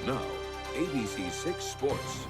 Now, ABC 6 Sports.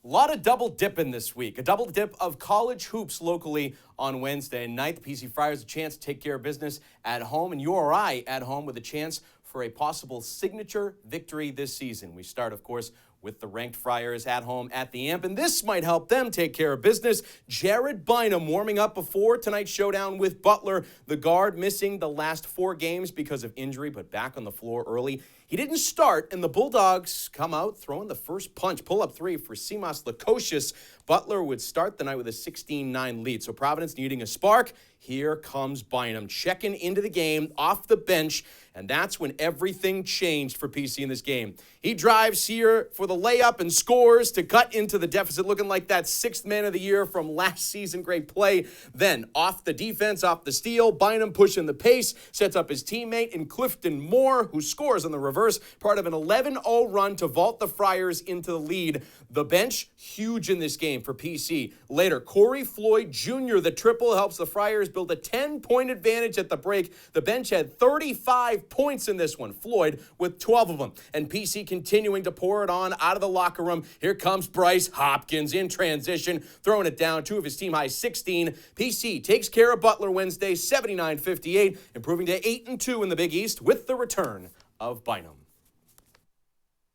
A lot of double dipping this week. A double dip of college hoops locally on Wednesday night. The PC Friars a chance to take care of business at home, and URI at home with a chance for a possible signature victory this season. We start, of course, with the ranked Friars at home at the Amp, and this might help them take care of business. Jared Bynum warming up before tonight's showdown with Butler. The guard missing the last 4 games because of injury, but back on the floor early. He didn't start, and the Bulldogs come out throwing the first punch. Pull-up 3 for Simas Lukosius. Butler would start the night with a 16-9 lead. So Providence needing a spark. Here comes Bynum checking into the game off the bench, and that's when everything changed for PC in this game. He drives here for the layup and scores to cut into the deficit, looking like that 6th man of the year from last season. Great play. Then off the defense, off the steal, Bynum pushing the pace, sets up his teammate in Clifton Moore, who scores on the reverse, part of an 11-0 run to vault the Friars into the lead. The bench, huge in this game for PC. Later, Corey Floyd Jr., the triple, helps the Friars build a 10-point advantage at the break. The bench had 35 points in this one. Floyd with 12 of them. And PC continuing to pour it on out of the locker room. Here comes Bryce Hopkins in transition, throwing it down, 2 of his team high 16. PC takes care of Butler Wednesday, 79-58, improving to 8-2 in the Big East with the return of Bynum.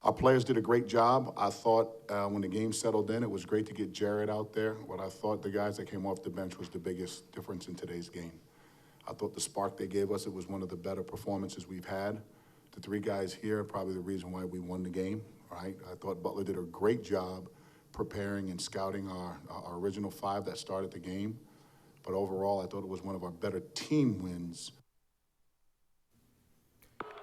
Our players did a great job. I thought when the game settled in, it was great to get Jared out there. What I thought the guys that came off the bench was the biggest difference in today's game. I thought the spark they gave us, it was one of the better performances we've had. The 3 guys here, probably the reason why we won the game, right? I thought Butler did a great job preparing and scouting our original 5 that started the game. But overall, I thought it was one of our better team wins.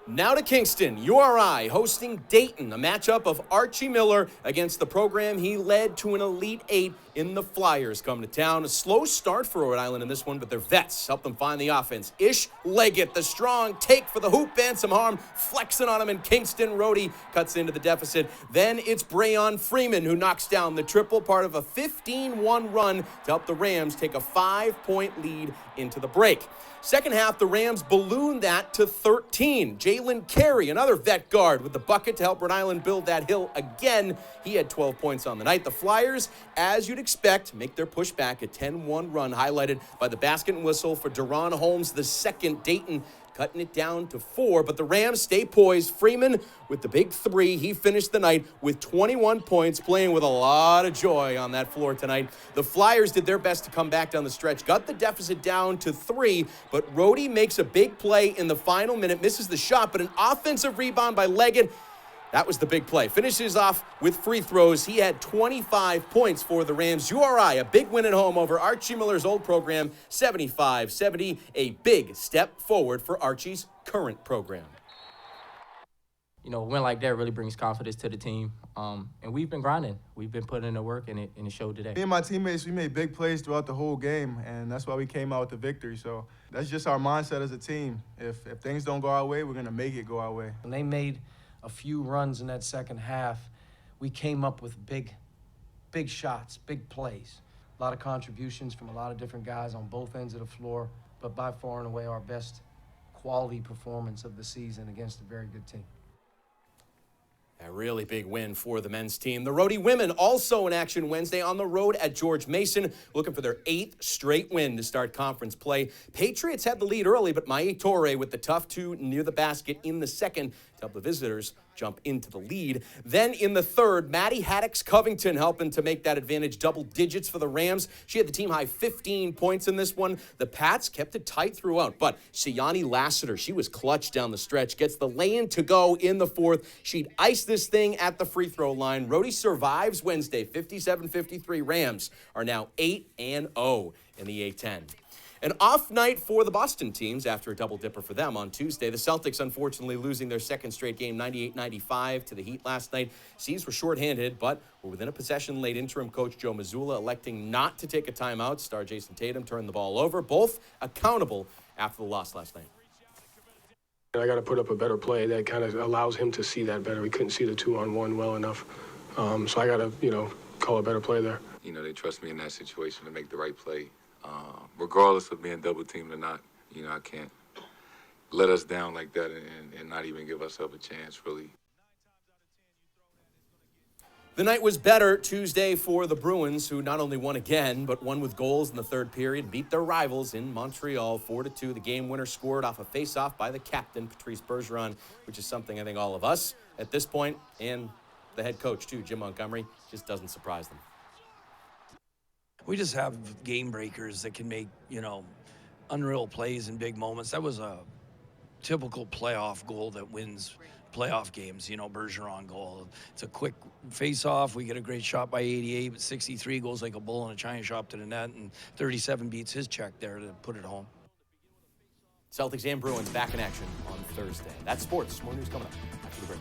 Now to Kingston, URI hosting Dayton, a matchup of Archie Miller against the program he led to an Elite 8 in the Flyers coming to town. A slow start for Rhode Island in this one, but their vets help them find the offense. Ish Leggett, the strong take for the hoop, and some harm, flexing on him, and Kingston Rhodey cuts into the deficit. Then it's Brayon Freeman who knocks down the triple, part of a 15-1 run to help the Rams take a 5-point lead into the break. Second half, the Rams ballooned that to 13. Jalen Carey, another vet guard, with the bucket to help Rhode Island build that hill again. He had 12 points on the night. The Flyers, as you'd expect, make their push back, a 10-1 run, highlighted by the basket and whistle for Deron Holmes, the second. Dayton cutting it down to 4, but the Rams stay poised. Freeman with the big 3. He finished the night with 21 points, playing with a lot of joy on that floor tonight. The Flyers did their best to come back down the stretch, got the deficit down to 3, but Rhodey makes a big play in the final minute, misses the shot, but an offensive rebound by Leggett. That was the big play. Finishes off with free throws. He had 25 points for the Rams. URI, a big win at home over Archie Miller's old program, 75-70, a big step forward for Archie's current program. You know, a win like that really brings confidence to the team. And we've been grinding. We've been putting in the work, and it showed today. Me and my teammates, we made big plays throughout the whole game, and that's why we came out with the victory. So that's just our mindset as a team. If things don't go our way, we're going to make it go our way. When they made a few runs in that second half, we came up with big shots, big plays. A lot of contributions from a lot of different guys on both ends of the floor, but by far and away our best quality performance of the season against a very good team. A really big win for the men's team. The Rhodey women also in action Wednesday on the road at George Mason, looking for their 8th straight win to start conference play. Patriots had the lead early, but Mai Torre with the tough 2 near the basket in the second to help the visitors jump into the lead. Then in the third, Maddie Haddix-Covington helping to make that advantage double digits for the Rams. She had the team high 15 points in this one. The Pats kept it tight throughout, but Siani Lassiter, she was clutch down the stretch, gets the lay-in to go in the fourth. She'd ice this thing at the free throw line. Rhodey survives Wednesday, 57-53. Rams are now 8-0 in the A-10. An off night for the Boston teams after a double-dipper for them on Tuesday. The Celtics, unfortunately, losing their second straight game, 98-95 to the Heat last night. C's were shorthanded, but were within a possession late. Interim coach Joe Mazzulla electing not to take a timeout. Star Jason Tatum turned the ball over. Both accountable after the loss last night. I got to put up a better play that kind of allows him to see that better. We couldn't see the 2-on-1 well enough. So I got to, call a better play there. They trust me in that situation to make the right play. Regardless of being double teamed or not, I can't let us down like that and not even give ourselves a chance, really. The night was better Tuesday for the Bruins, who not only won again, but won with goals in the third period, beat their rivals in Montreal 4-2. The game winner scored off a face-off by the captain, Patrice Bergeron, which is something I think all of us at this point, and the head coach too, Jim Montgomery, just doesn't surprise them. We just have game breakers that can make, unreal plays in big moments. That was a typical playoff goal that wins playoff games, Bergeron goal. It's a quick face-off. We get a great shot by 88, but 63 goes like a bull in a china shop to the net, and 37 beats his check there to put it home. Celtics and Bruins back in action on Thursday. That's sports. More news coming up after the break.